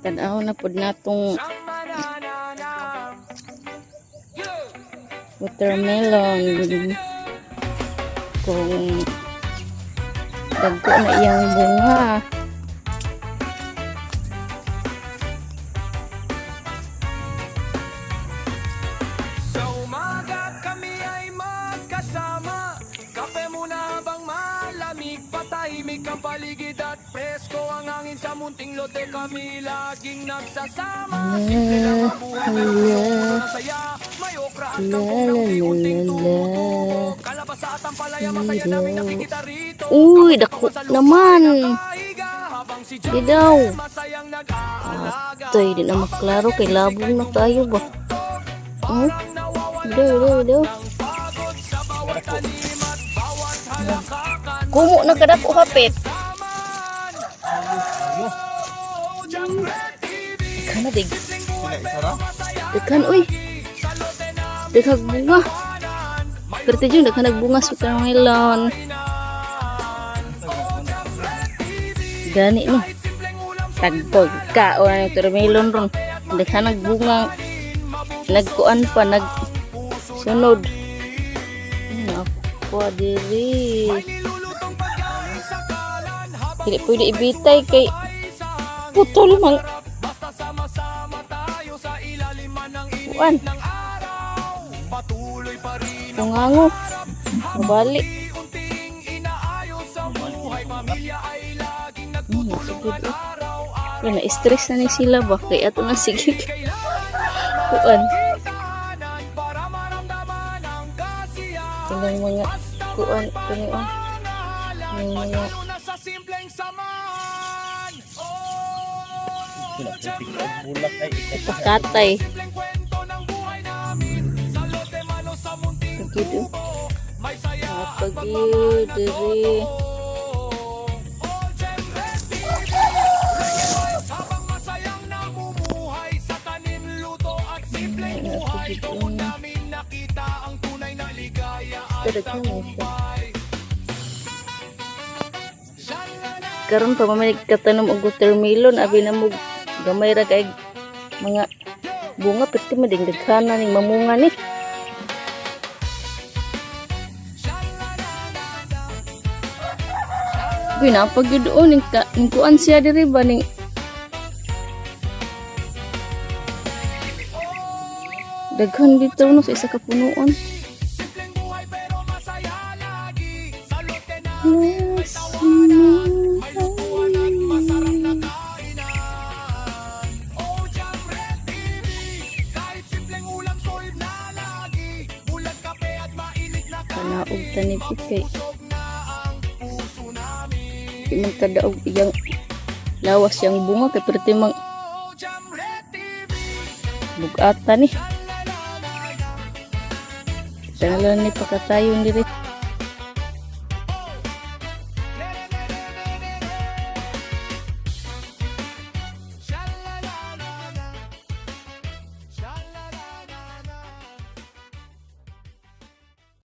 Tanaw na pod natong watermelon. Kung dagko na iyang bunga. Sa umaga kami ay magkasama, kape muna habang malamig, patahimik ang paligid at presko ang hangin sa munting lote. Kami laging nagsasama, simple lang ang buhay pero puno ng saya. May okra at kangkong ng di unting tubo, kalabasa at ang palaya, masaya namin nakikita rito. Uy, dako naman. Di daw. Atoy, di na maklaro kay labong na tayo ba? Daw. Kumo na kadako hapit. Kana dig. Dekan uy. Dekag bunga. Kerti jud dekan nagbunga sa watermelon. Gani ni. Tagpog ka o ang watermelon ron. Dekhan nagbunga. Nagkuan pa nagsunod. Ako diri. Hindi pwede ibitay kay putol mang kuan. Tungango. Mabalik. Na-stress na ni sila ba? Kaya ito na sige. Kuan. Tingnan mga kuan. Tingnan mga pakatay. Begitu. Pagi dari karon pa mamay katanom og watermelon abi na mo gamay ra kay mga bunga pati mading daghanan ning mamunga ni. Ginapag yun doon ning kuan siya diri ba ning daghan dito no sa isa ka punuan. Kanaog tanipit kay di man kadaog iyang lawas yang bunga kay perti mang bugatan ni. Talan ni pakatayon diri.